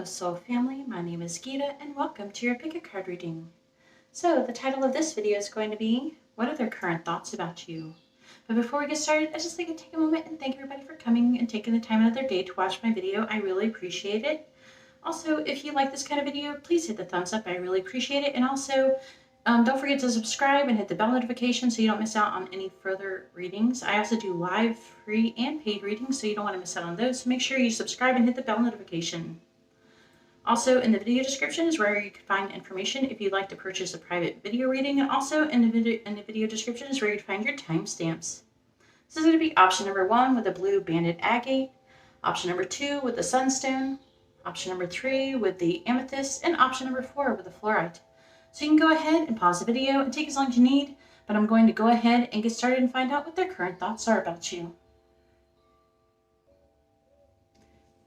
Hello Soul Family, my name is Geeta and welcome to your Pick a Card reading. So the title of this video is going to be, what are their current thoughts about you? But before we get started, I'd just like to take a moment and thank everybody for coming and taking the time out of their day to watch my video. I really appreciate it. Also, if you like this kind of video, please hit the thumbs up. I really appreciate it. And also, don't forget to subscribe and hit the bell notification so you don't miss out on any further readings. I also do live, free, and paid readings, so you don't want to miss out on those. So make sure you subscribe and hit the bell notification. Also, in the video description is where you can find information if you'd like to purchase a private video reading, and also in the video description is where you'd find your timestamps. This is going to be option number 1 with the blue banded agate, option number 2 with the sunstone, option number 3 with the amethyst, and option number 4 with the fluorite. So you can go ahead and pause the video and take as long as you need, but I'm going to go ahead and get started and find out what their current thoughts are about you.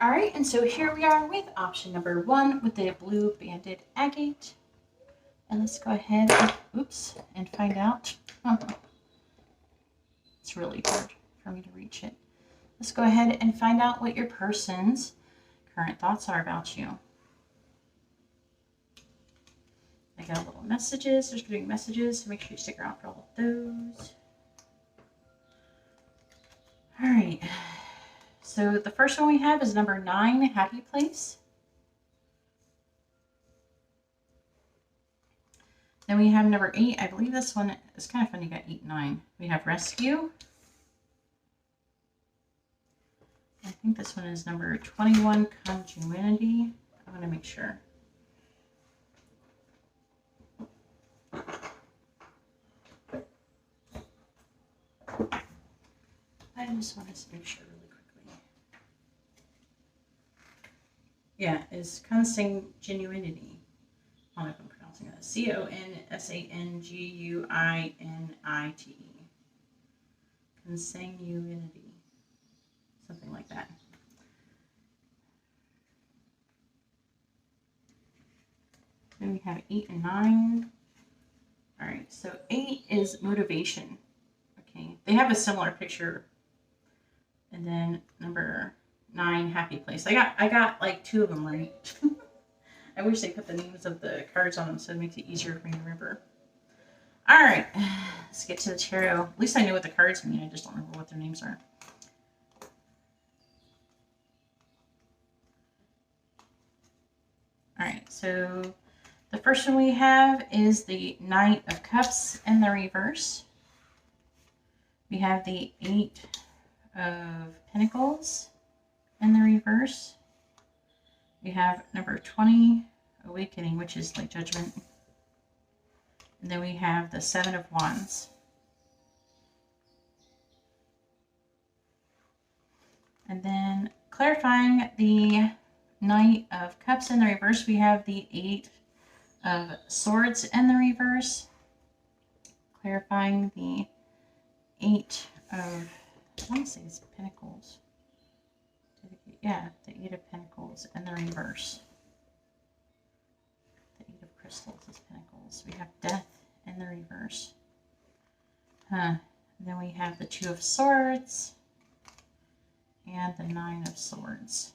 Alright, and so here we are with option number 1 with the blue banded agate. And let's go ahead and find out. It's really hard for me to reach it. Let's go ahead and find out what your person's current thoughts are about you. I got little messages. There's getting messages, so make sure you stick around for all of those. Alright. So the first one we have is number 9, Happy Place. Then we have number 8. I believe this one is kind of funny. You got 8 and 9. We have Rescue. I think this one is number 21, Congruity. I want to make sure. I just want to make sure really quickly. Yeah, it's Consanguinity. I don't know if I'm pronouncing that. Consanguinite. Consanguinity. Something like that. Then we have 8 and 9. Alright, so 8 is motivation. Okay, they have a similar picture. And then number 9, Happy Place. I got like 2 of them right. I wish they put the names of the cards on them so it makes it easier for me to remember. Alright, let's get to the tarot. At least I know what the cards mean. I just don't remember what their names are. Alright, so the first one we have is the Knight of Cups in the reverse. We have the 8 of Pentacles in the reverse. We have number 20, Awakening, which is like Judgment. And then we have the 7 of Wands. And then clarifying the Knight of Cups in the reverse, we have the 8 of Swords in the reverse. Clarifying the 8 of, I want to say it's Pentacles. Yeah, the 8 of Pentacles in the reverse. The 8 of Crystals is Pentacles. We have Death in the reverse. And then we have the 2 of Swords and the 9 of Swords.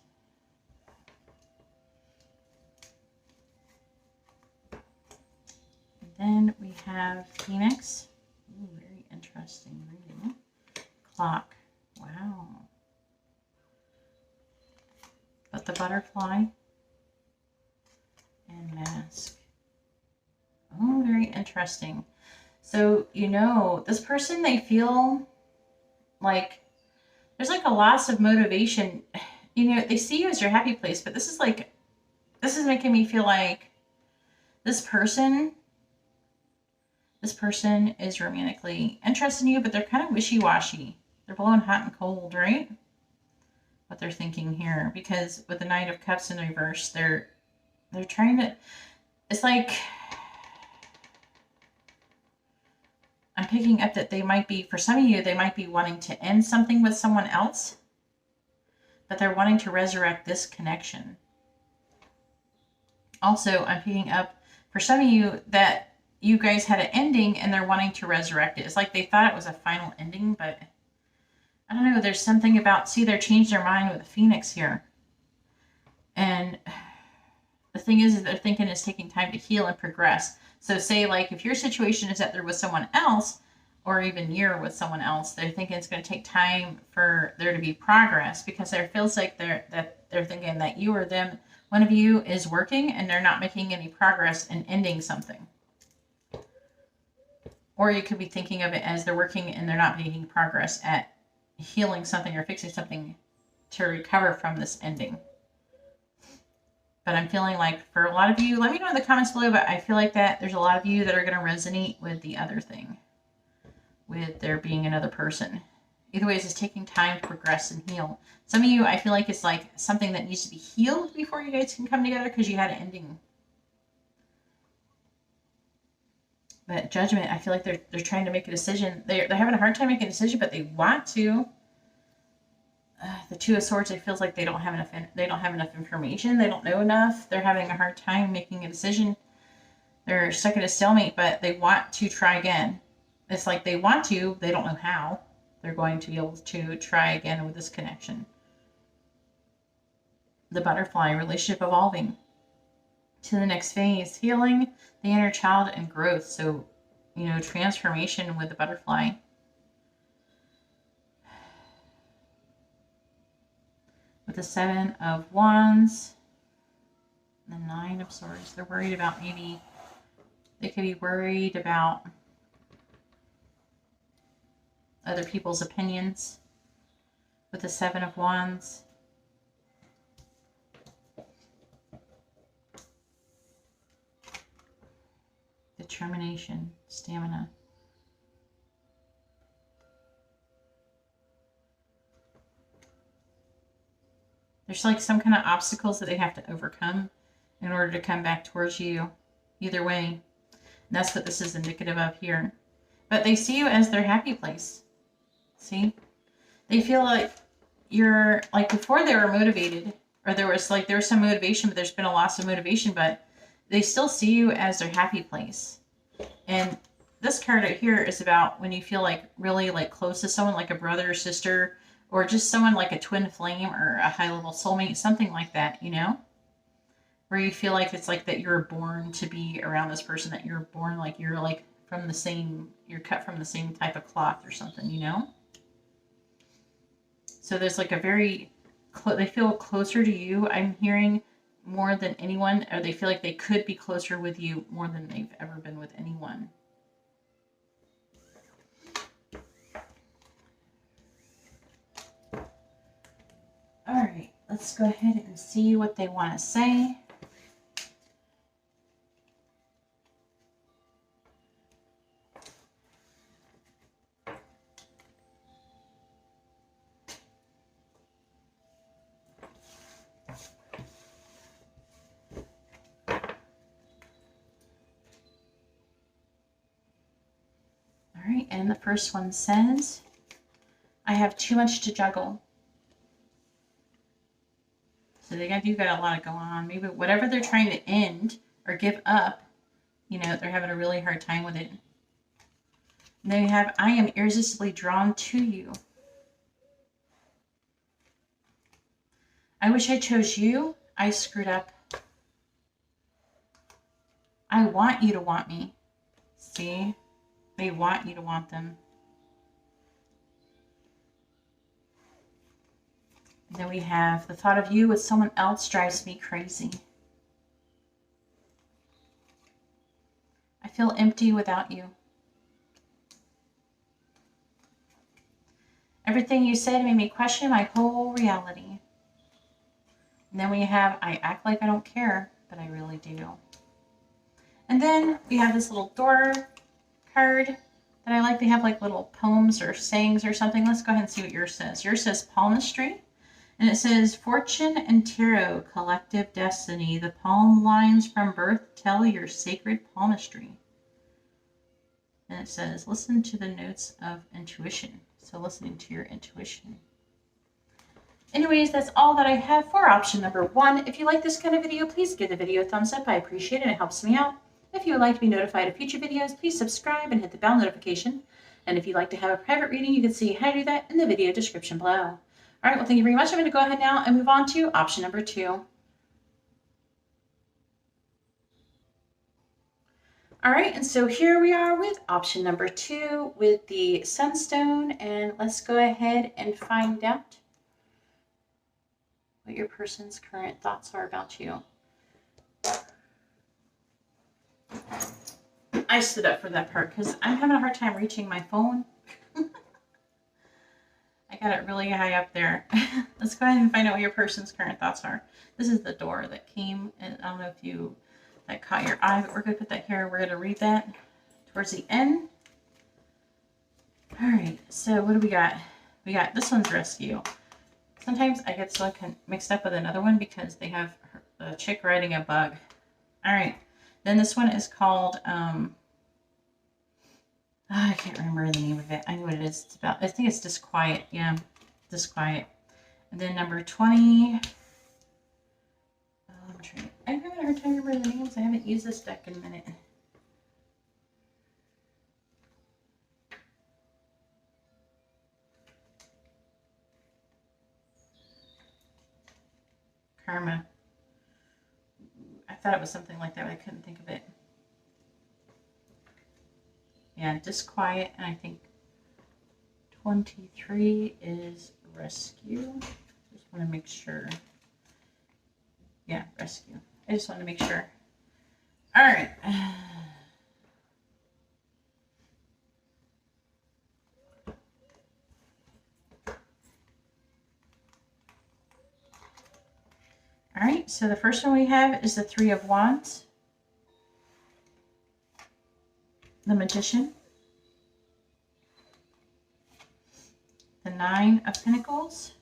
And then we have Phoenix. Ooh, very interesting reading. Clock. Wow. But the Butterfly and Mask. Oh, very interesting. So, you know, this person, they feel like there's like a loss of motivation. You know, they see you as your happy place, but this is making me feel like this person is romantically interested in you, but they're kind of wishy-washy. They're blowing hot and cold, right? What they're thinking here, because with the Knight of Cups in the reverse, they're trying to, it's like I'm picking up that they might be, for some of you, they might be wanting to end something with someone else, but they're wanting to resurrect this connection. Also, I'm picking up for some of you that you guys had an ending and they're wanting to resurrect it. It's like they thought it was a final ending, but I don't know, there's something about, see, they're changed their mind with the Phoenix here. And the thing is they're thinking it's taking time to heal and progress. So say like if your situation is that they're with someone else, or even you're with someone else, they're thinking it's going to take time for there to be progress, because there feels like they're thinking that you or them, one of you is working and they're not making any progress in ending something. Or you could be thinking of it as they're working and they're not making progress at healing something or fixing something to recover from this ending. But I'm feeling like for a lot of you, let me know in the comments below, but I feel like that there's a lot of you that are going to resonate with the other thing, with there being another person. Either way, it's taking time to progress and heal. Some of you, I feel like it's like something that needs to be healed before you guys can come together because you had an ending. But Judgment, I feel like they're trying to make a decision. They're having a hard time making a decision, but they want to. The Two of Swords, it feels like they don't have enough information. They don't know enough. They're having a hard time making a decision. They're stuck at a stalemate, but they want to try again. It's like they want to, they don't know how they're going to be able to try again with this connection. The Butterfly, relationship evolving to the next phase, healing the inner child and growth. So, you know, transformation with the Butterfly. With the Seven of Wands, the Nine of Swords. They're worried about maybe, they could be worried about other people's opinions. With the Seven of Wands. Determination, stamina. There's like some kind of obstacles that they have to overcome in order to come back towards you. Either way. And that's what this is indicative of here. But they see you as their happy place. See? They feel like you're, like before they were motivated, or there was some motivation, but there's been a loss of motivation, but they still see you as their happy place. And this card right here is about when you feel like really like close to someone, like a brother or sister, or just someone like a twin flame or a high level soulmate, something like that, you know? Where you feel like it's like that you're born to be around this person, that you're born like you're like from the same, you're cut from the same type of cloth or something, you know? So there's like a very, they feel closer to you, I'm hearing, more than anyone, or they feel like they could be closer with you more than they've ever been with anyone. All right, let's go ahead and see what they want to say. And the first one says, I have too much to juggle. So they got a lot going on. Maybe whatever they're trying to end or give up, you know, they're having a really hard time with it. And then you have, I am irresistibly drawn to you. I wish I chose you. I screwed up. I want you to want me. See? They want you to want them. And then we have, the thought of you with someone else drives me crazy. I feel empty without you. Everything you said made me question my whole reality. And then we have, I act like I don't care, but I really do. And then we have this little door card that I like. They have like little poems or sayings or something. Let's go ahead and see what yours says. Yours says palmistry, and it says fortune and tarot, collective destiny. The palm lines from birth tell your sacred palmistry. And it says listen to the notes of intuition. So listening to your intuition. Anyways, that's all that I have for option number 1. If you like this kind of video, please give the video a thumbs up. I appreciate it. It helps me out. If you would like to be notified of future videos, please subscribe and hit the bell notification. And if you'd like to have a private reading, you can see how to do that in the video description below. All right, well, thank you very much. I'm going to go ahead now and move on to option number 2. All right, and so here we are with option number 2 with the sunstone, and let's go ahead and find out what your person's current thoughts are about you. I stood up for that part because I'm having a hard time reaching my phone. I got it really high up there. Let's go ahead and find out what your person's current thoughts are. This is the door that came, and I don't know if that caught your eye, but we're going to put that here. We're going to read that towards the end. All right, so what do we got? We got, this one's rescue. Sometimes I get so mixed up with another one because they have a chick riding a bug. All right, then this one is called, I can't remember the name of it. I know what it is. It's about, I think it's Disquiet. Yeah, Disquiet. And then number 20. I'm having a hard time remembering the names. I haven't used this deck in a minute. Karma. I thought it was something like that, but I couldn't think of it. Yeah, Disquiet, and I think 23 is Rescue. Just want to make sure. Yeah, Rescue. I just want to make sure. All right. All right, so the first one we have is the Three of Wands, the Magician, the Nine of Pentacles,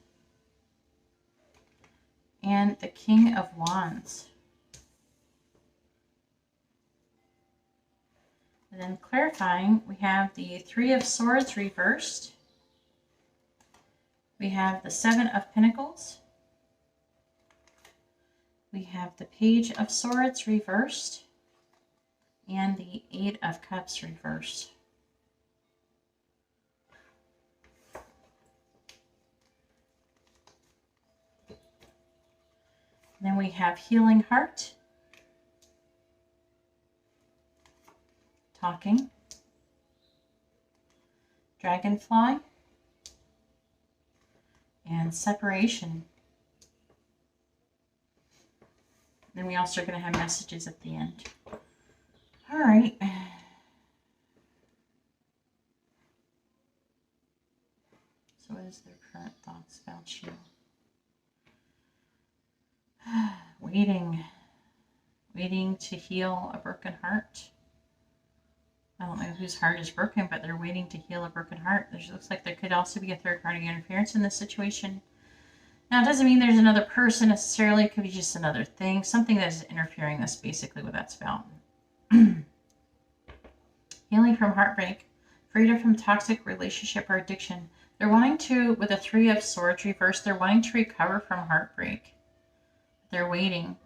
and the King of Wands. And then clarifying, we have the Three of Swords reversed. We have the Seven of Pentacles. We have the Page of Swords reversed. And the Eight of Cups reversed. Then we have Healing Heart, Talking, Dragonfly, and Separation. Then we also are going to have messages at the end. All right. So what is their current thoughts about you? Waiting to heal a broken heart. I don't know whose heart is broken, but they're waiting to heal a broken heart. It looks like there could also be a third-party interference in this situation. Now, it doesn't mean there's another person necessarily. It could be just another thing, something that is interfering. That's basically what that's about. Healing from heartbreak, freedom from toxic relationship or addiction. They're wanting to, with the Three of Swords reversed, they're wanting to recover from heartbreak. They're waiting.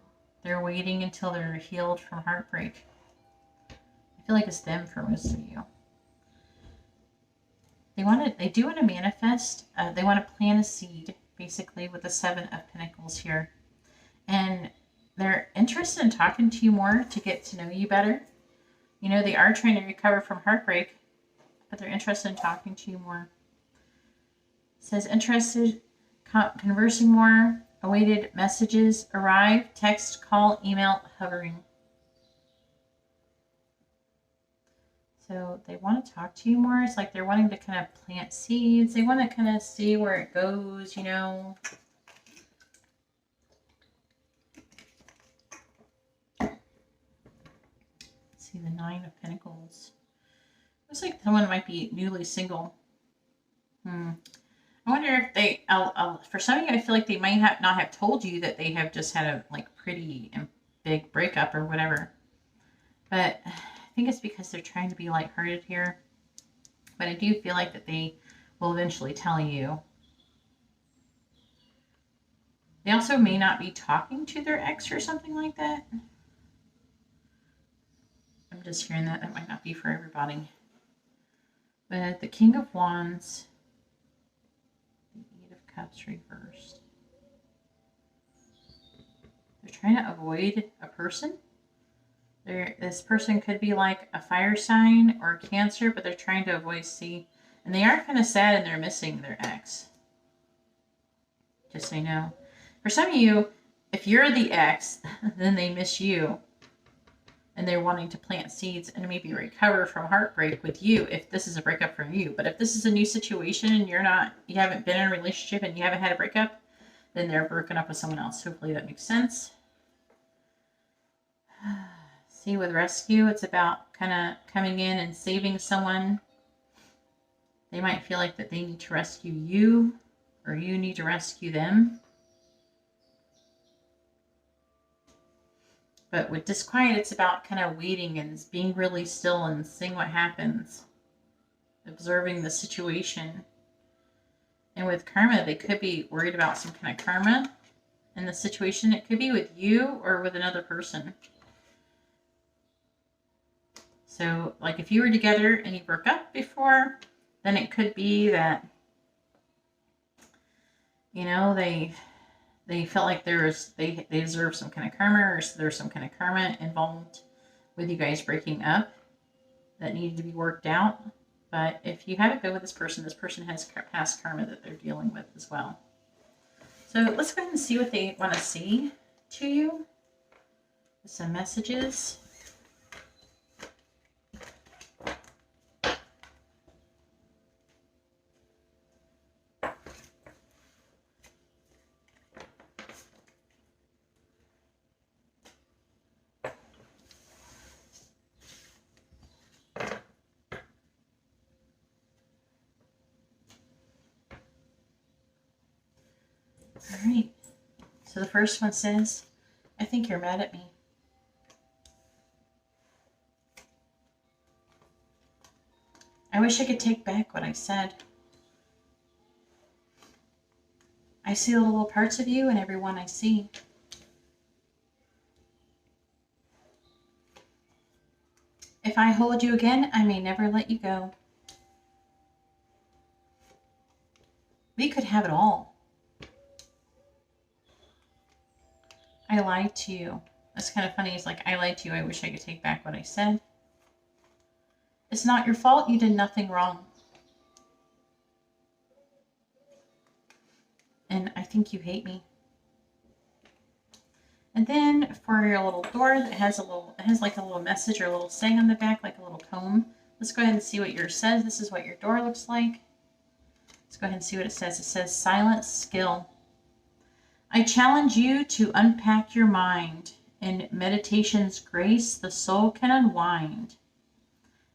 They're waiting until they're healed from heartbreak. I feel like it's them for most of you. They do want to manifest. They want to plant a seed, basically, with the Seven of Pentacles here. And they're interested in talking to you more to get to know you better. You know, they are trying to recover from heartbreak, but they're interested in talking to you more. It says interested, conversing more, awaited messages, arrive, text, call, email, hovering. So they want to talk to you more. It's like they're wanting to kind of plant seeds. They want to kind of see where it goes, you know. See the Nine of Pentacles. Looks like someone might be newly single. I wonder if they, for some of you, I feel like they might not have told you that they have just had a pretty and big breakup or whatever. But I think it's because they're trying to be lighthearted here. But I do feel like that they will eventually tell you. They also may not be talking to their ex or something like that. I'm just hearing that. That might not be for everybody. But the King of Wands, the Eight of Cups reversed. They're trying to avoid a person. This person could be like a fire sign or Cancer, but they're trying to avoid sea. And they are kind of sad and they're missing their ex. Just so you know. For some of you, if you're the ex, then they miss you. And they're wanting to plant seeds and maybe recover from heartbreak with you if this is a breakup for you. But if this is a new situation and you haven't been in a relationship and you haven't had a breakup, then they're broken up with someone else. Hopefully that makes sense. See, with rescue, it's about kind of coming in and saving someone. They might feel like that they need to rescue you or you need to rescue them. But with disquiet, it's about kind of waiting and being really still and seeing what happens. Observing the situation. And with karma, they could be worried about some kind of karma in the situation. It could be with you or with another person. So, like if you were together and you broke up before, then it could be that, you know, they felt like they deserve some kind of karma, or there's some kind of karma involved with you guys breaking up that needed to be worked out. But if you have it good with this person has past karma that they're dealing with as well. So let's go ahead and see what they want to see to you. Some messages. All right. So the first one says, I think you're mad at me. I wish I could take back what I said. I see the little parts of you in everyone I see. If I hold you again, I may never let you go. We could have it all. I lied to you. That's kind of funny. It's like, I lied to you. I wish I could take back what I said. It's not your fault. You did nothing wrong. And I think you hate me. And then for your little door that has like a little message or a little saying on the back, like a little comb. Let's go ahead and see what yours says. This is what your door looks like. Let's go ahead and see what it says. It says silent skill. I challenge you to unpack your mind. In meditation's grace, the soul can unwind.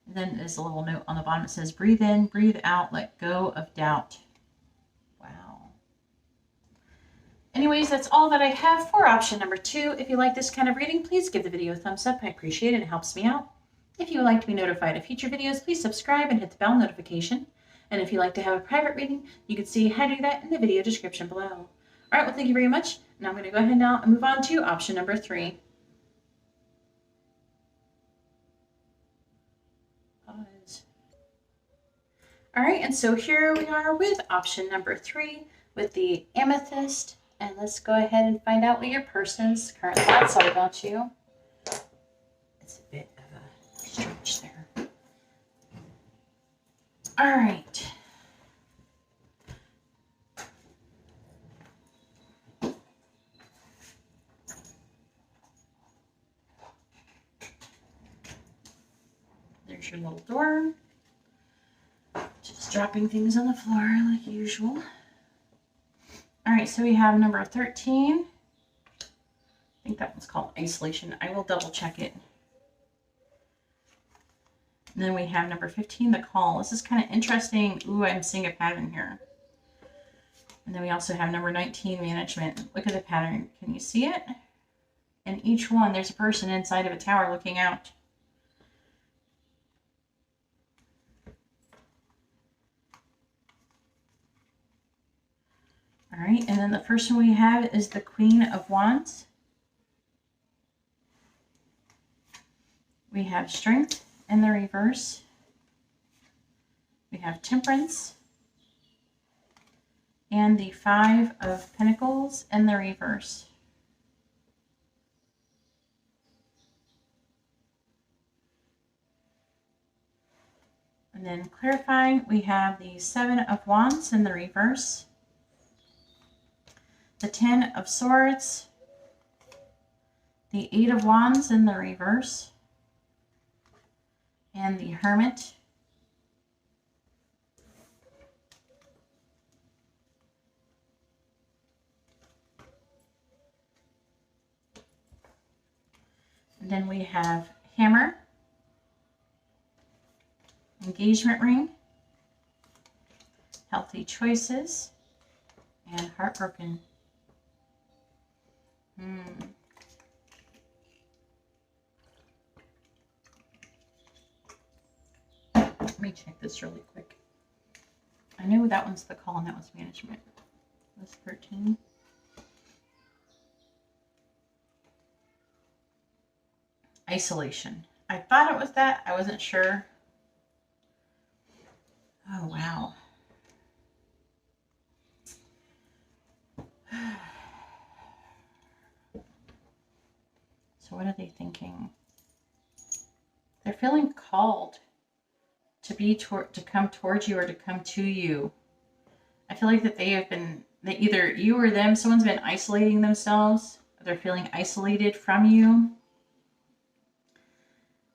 And then there's a little note on the bottom. It says, breathe in, breathe out, let go of doubt. Wow. Anyways, that's all that I have for option number 2. If you like this kind of reading, please give the video a thumbs up. I appreciate it. It helps me out. If you would like to be notified of future videos, please subscribe and hit the bell notification. And if you'd like to have a private reading, you can see how to do that in the video description below. All right, well, thank you very much. Now I'm going to go ahead now and move on to option number 3. Pause. All right, and so here we are with option number 3 with the amethyst. And let's go ahead and find out what your person's current thoughts are about you. It's a bit of a stretch there. All right. There's your little door. Just dropping things on the floor like usual. All right, so we have number 13. I think that one's called isolation. I will double check it. And then we have number 15, the call. This is kind of interesting. Ooh, I'm seeing a pattern here. And then we also have number 19, management. Look at the pattern. Can you see it? And each one, there's a person inside of a tower looking out. All right, and then the first one we have is the Queen of Wands. We have Strength in the reverse. We have Temperance. And the 5 of Pentacles in the reverse. And then clarifying, we have the Seven of Wands in the reverse, the Ten of Swords, the Eight of Wands in the reverse, and the Hermit. And then we have Hammer, Engagement Ring, Healthy Choices, and Heartbroken. Let me check this really quick. I know that one's the call and that one's management. That's 13. Isolation. I thought it was that. I wasn't sure. Oh, wow. So what are they thinking? They're feeling called to come towards you or to come to you. I feel like that they have been, that either you or them, someone's been isolating themselves. They're feeling isolated from you.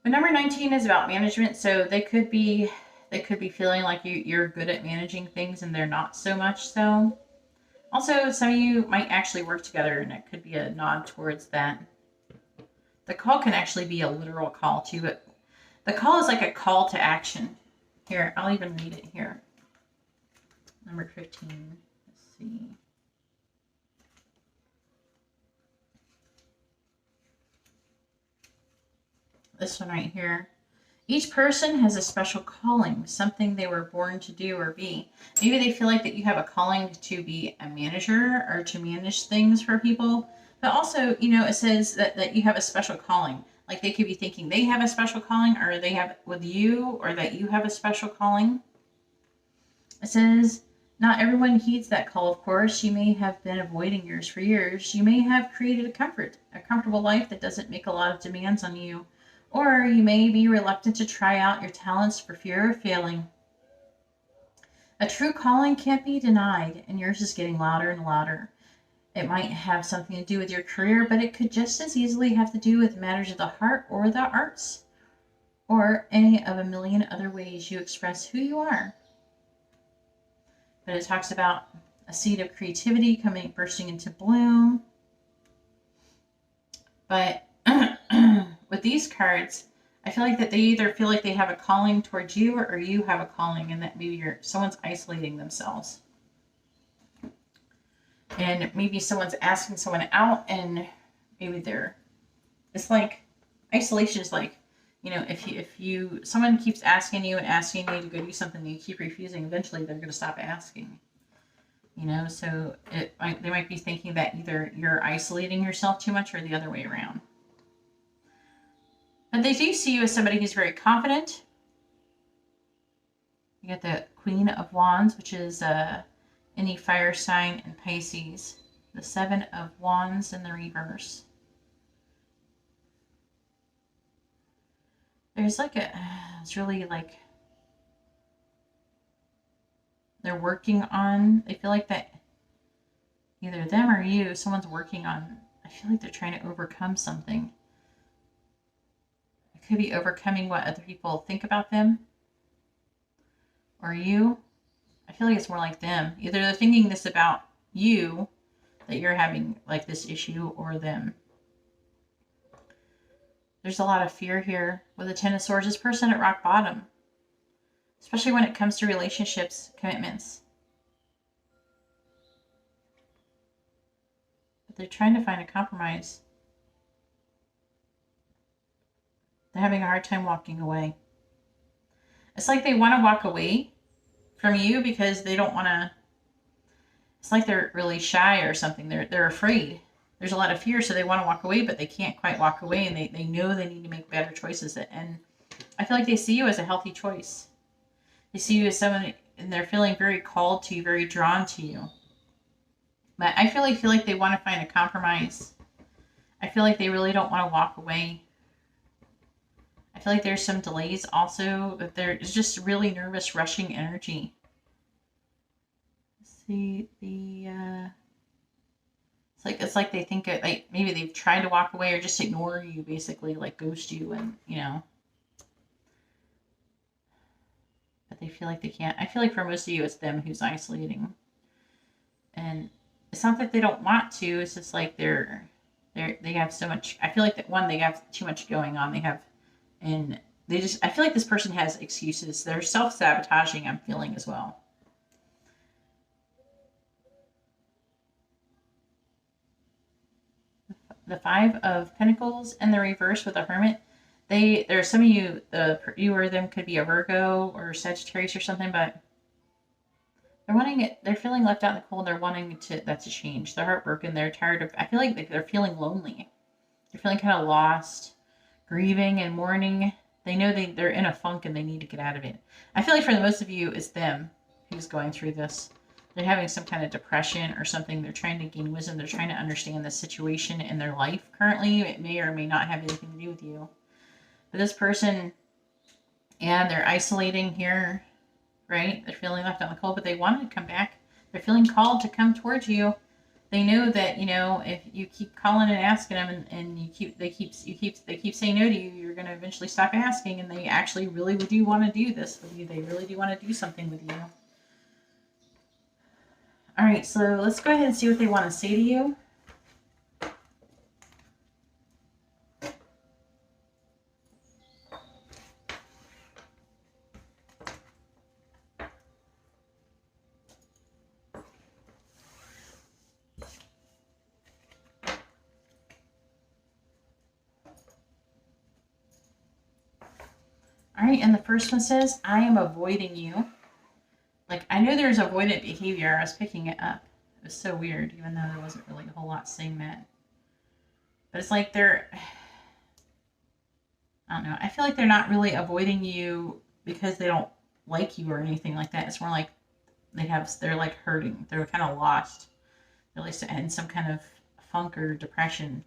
But number 19 is about management, so they could be feeling like you're good at managing things and they're not so much so. Also, some of you might actually work together, and it could be a nod towards that. The call can actually be a literal call too, but the call is like a call to action. Here, I'll even read it here. Number 15. Let's see. This one right here. Each person has a special calling, something they were born to do or be. Maybe they feel like that you have a calling to be a manager or to manage things for people. But also, you know, it says that you have a special calling. Like they could be thinking they have a special calling, or they have with you, or that you have a special calling. It says, not everyone heeds that call, of course. You may have been avoiding yours for years. You may have created a comfortable life that doesn't make a lot of demands on you. Or you may be reluctant to try out your talents for fear of failing. A true calling can't be denied, and yours is getting louder and louder. It might have something to do with your career, but it could just as easily have to do with matters of the heart or the arts, or any of a million other ways you express who you are. But it talks about a seed of creativity bursting into bloom. But with these cards, I feel like that they either feel like they have a calling towards you, or you have a calling, and that maybe someone's isolating themselves. And maybe someone's asking someone out, and maybe it's like, isolation is like, you know, if someone keeps asking you to go do something, and you keep refusing, eventually they're going to stop asking. You know, so they might be thinking that either you're isolating yourself too much or the other way around. But they do see you as somebody who's very confident. You get the Queen of Wands, which is any fire sign in Pisces. The Seven of Wands in the reverse. There's like it's really like they're working on, they feel like that either them or you, someone's working on, I feel like they're trying to overcome something. It could be overcoming what other people think about them or you. I feel like it's more like them. Either they're thinking this about you, that you're having like this issue, or them. There's a lot of fear here with the Ten of Swords. This person at rock bottom, especially when it comes to relationships, commitments. But they're trying to find a compromise. They're having a hard time walking away. It's like they want to walk away from you because they don't want to. It's like they're really shy or something. They're afraid. There's a lot of fear, so they want to walk away, but they can't quite walk away, and they know they need to make better choices. And I feel like they see you as a healthy choice. They see you as someone, and they're feeling very called to you, very drawn to you. But I feel like they want to find a compromise. I feel like they really don't want to walk away. I feel like there's some delays also. That there's just really nervous, rushing energy. Let's see the. It's like they think it, like maybe they've tried to walk away or just ignore you, basically, like ghost you, and but they feel like they can't. I feel like for most of you, it's them who's isolating, and it's not that they don't want to. It's just like they have so much. I feel like that one, they have too much going on. They have, and they just. I feel like this person has excuses. They're self-sabotaging. I'm feeling as well. The Five of Pentacles in the reverse with a Hermit. There are some of you, you or them could be a Virgo or Sagittarius or something, but they're wanting it. They're feeling left out in the cold. They're wanting that to change. They're heartbroken. They're tired of. I feel like they're feeling lonely. They're feeling kind of lost, grieving and mourning. They know they're in a funk and they need to get out of it. I feel like for the most of you, it's them who's going through this. They're having some kind of depression or something. They're trying to gain wisdom. They're trying to understand the situation in their life currently. It may or may not have anything to do with you. But this person, yeah, they're isolating here, right? They're feeling left out in the cold, but they want to come back. They're feeling called to come towards you. They know that, if you keep calling and asking them and they keep saying no to you, you're going to eventually stop asking, and they actually really do want to do this with you. They really do want to do something with you. All right, so let's go ahead and see what they want to say to you. All right, and the first one says, I am avoiding you. Like, I knew there was avoidant behavior. I was picking it up. It was so weird, even though there wasn't really a whole lot saying that. But it's like I don't know. I feel like they're not really avoiding you because they don't like you or anything like that. It's more like they're like hurting. They're kind of lost. They're like in some kind of funk or depression.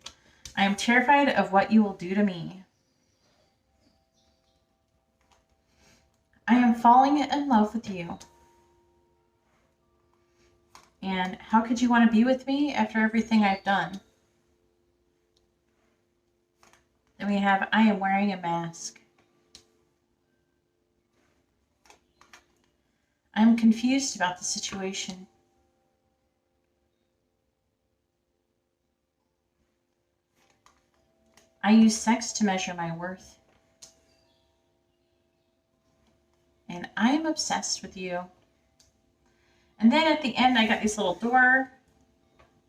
I am terrified of what you will do to me. I am falling in love with you. And how could you want to be with me after everything I've done? Then we have, I am wearing a mask. I'm confused about the situation. I use sex to measure my worth. And I am obsessed with you. And then at the end, I got this little door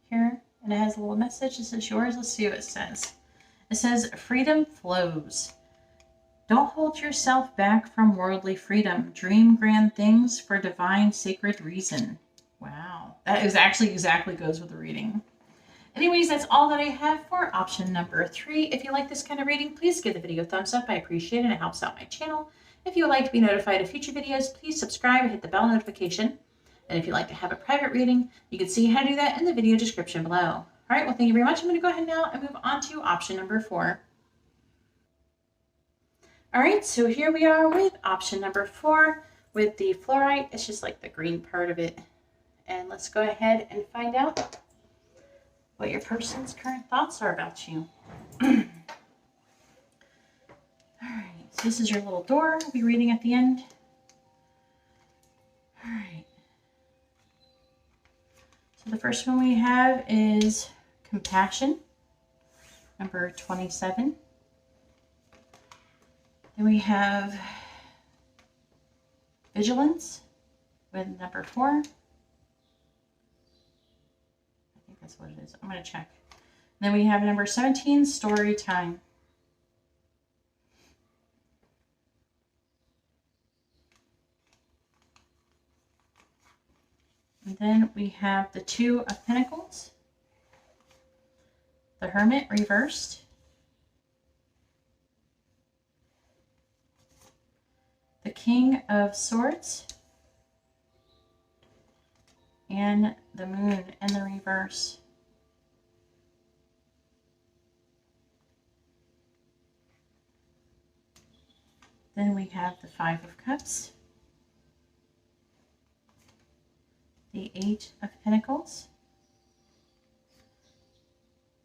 here, and it has a little message. This is yours. Let's see what it says. It says, freedom flows. Don't hold yourself back from worldly freedom. Dream grand things for divine sacred reason. Wow. That is actually exactly goes with the reading. Anyways, that's all that I have for option number 3. If you like this kind of reading, please give the video a thumbs up. I appreciate it, and it helps out my channel. If you would like to be notified of future videos, please subscribe and hit the bell notification. And if you'd like to have a private reading, you can see how to do that in the video description below. All right, well, thank you very much. I'm going to go ahead now and move on to option number 4. All right, so here we are with option number 4 with the fluorite. It's just like the green part of it. And let's go ahead and find out what your person's current thoughts are about you. All right, so this is your little door. I'll be reading at the end. All right. So the first one we have is compassion, number 27. Then we have vigilance with number 4. I think that's what it is. I'm going to check. Then we have number 17, story time. And then we have the 2 of Pentacles, the Hermit reversed, the King of Swords, and the Moon in the reverse. Then we have the Five of Cups, the Eight of Pentacles,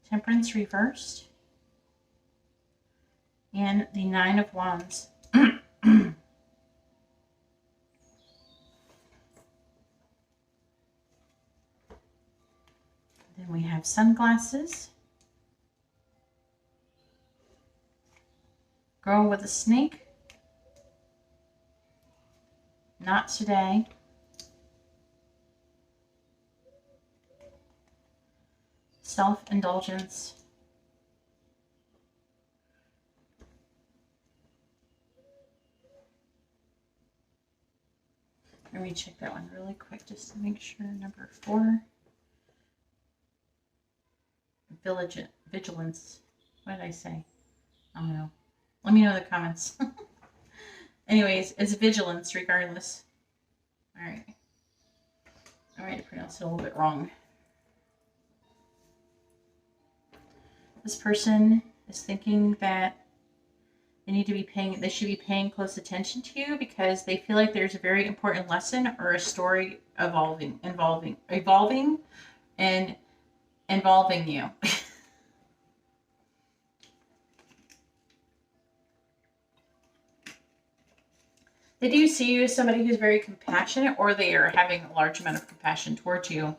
Temperance reversed, and the Nine of Wands. Then we have sunglasses, girl with a snake, not today, self-indulgence, let me check that one really quick just to make sure. Number 4, vigilance. What did I say? I don't know. Let me know in the comments. Anyways, it's vigilance regardless. All right. I might have pronounced it a little bit wrong. This person is thinking that they should be paying close attention to you because they feel like there's a very important lesson or a story evolving and involving you. They do see you as somebody who's very compassionate, or they are having a large amount of compassion towards you.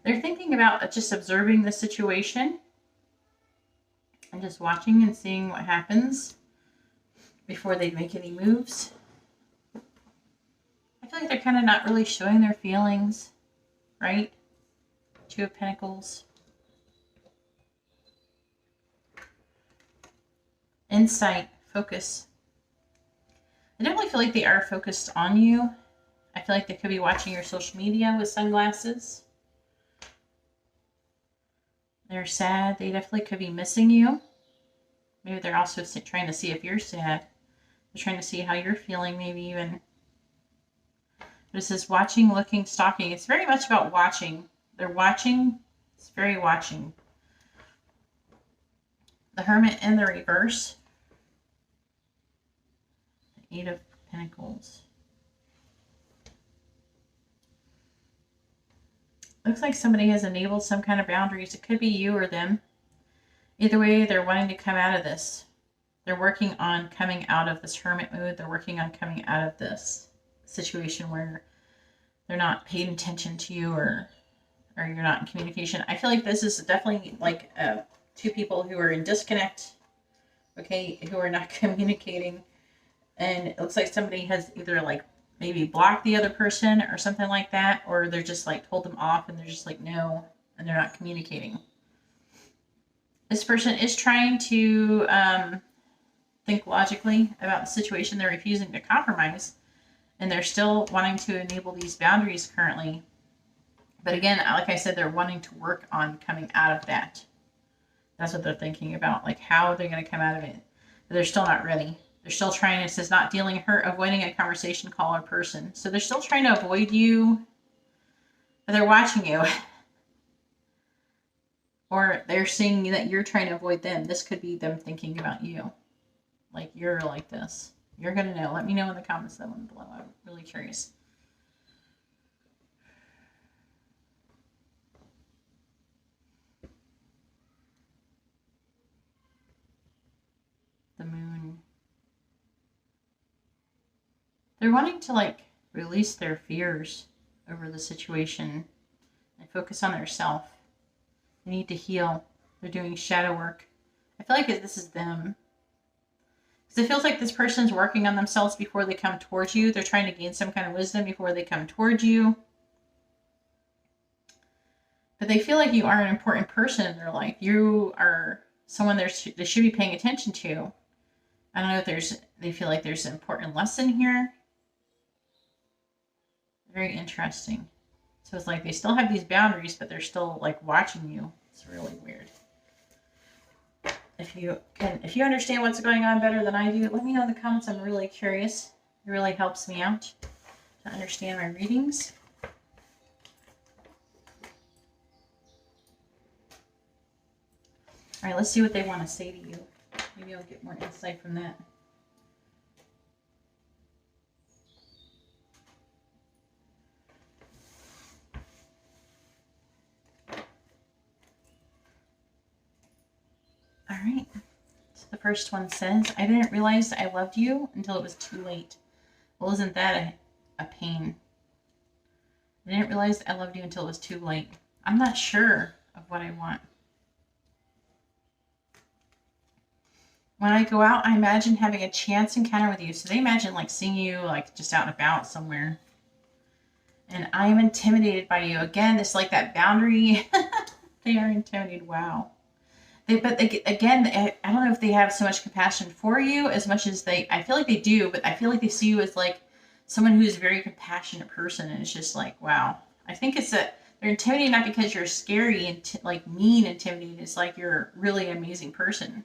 They're thinking about just observing the situation and just watching and seeing what happens before they make any moves. I feel like they're kind of not really showing their feelings, right? Two of Pentacles. Insight, focus. I definitely feel like they are focused on you. I feel like they could be watching your social media with sunglasses. They're sad. They definitely could be missing you. Maybe they're also trying to see if you're sad. They're trying to see how you're feeling, maybe even. But it says watching, looking, stalking. It's very much about watching. They're watching. It's very watching. The Hermit in the reverse. The Eight of Pentacles. Looks like somebody has enabled some kind of boundaries. It could be you or them. Either way, they're wanting to come out of this. They're working on coming out of this hermit mood. They're working on coming out of this situation where they're not paying attention to you or you're not in communication. I feel like this is definitely like two people who are in disconnect, okay, who are not communicating. And it looks like somebody has either like maybe blocked the other person or something like that, or they're just like told them off and they're just like no, and they're not communicating. This person is trying to think logically about the situation. They're refusing to compromise, and they're still wanting to enable these boundaries currently. But again, like I said, they're wanting to work on coming out of that. That's what they're thinking about, like how they're going to come out of it. But they're still not ready. They're still trying, it says not dealing her, avoiding a conversation, call, or person. So they're still trying to avoid you, but they're watching you. Or they're seeing that you're trying to avoid them. This could be them thinking about you. Like you're like this. You're going to know. Let me know in the comments that one below. I'm really curious. The Moon. They're wanting to like release their fears over the situation and focus on their self. They need to heal. They're doing shadow work. I feel like this is them. Because it feels like this person's working on themselves before they come towards you. They're trying to gain some kind of wisdom before they come towards you. But they feel like you are an important person in their life. You are someone they should be paying attention to. I don't know if they feel like there's an important lesson here. Very interesting. So it's like they still have these boundaries, but they're still like watching you. It's really weird. If you understand what's going on better than I do, let me know in the comments. I'm really curious. It really helps me out to understand my readings. All right, let's see what they want to say to you. Maybe I'll get more insight from that. right. So the first one says, I didn't realize I loved you until it was too late. Well, isn't that a pain? I didn't realize I loved you until it was too late. I'm not sure of what I want. When I go out, I imagine having a chance encounter with you. So they imagine like seeing you like just out and about somewhere. And I am intimidated by you. Again, it's like that boundary. They are intimidated. Wow. Again, I don't know if they have so much compassion for you as much as I feel like they do, but I feel like they see you as like someone who's a very compassionate person. And it's just like, wow. I think it's that they're intimidated not because you're scary and like mean intimidated. It's like you're really an amazing person.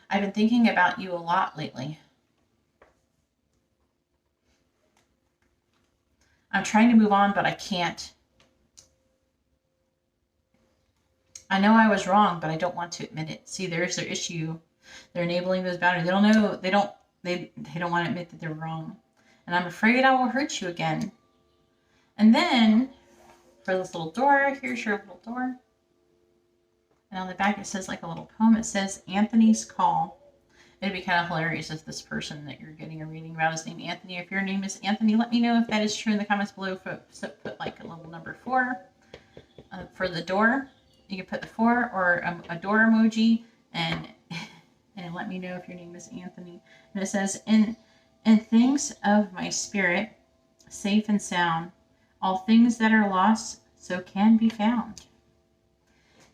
I've been thinking about you a lot lately. I'm trying to move on, but I can't. I know I was wrong, but I don't want to admit it. See, there's their issue. They're enabling those boundaries. They don't know. They don't want to admit that they're wrong. And I'm afraid I will hurt you again. And then for this little door, here's your little door. And on the back it says like a little poem. It says Anthony's Call. It'd be kind of hilarious if this person that you're getting a reading about is named Anthony. If your name is Anthony, let me know if that is true in the comments below. So put like a little number 4 for the door. You can put the 4 or a door emoji and let me know if your name is Anthony. And it says, in things of my spirit, safe and sound, all things that are lost so can be found.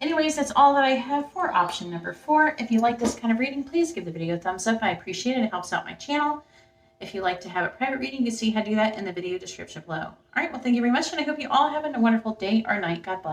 Anyways, that's all that I have for option number 4. If you like this kind of reading, please give the video a thumbs up. I appreciate it. It helps out my channel. If you'd like to have a private reading, you can see how to do that in the video description below. All right, well, thank you very much, and I hope you all have a wonderful day or night. God bless.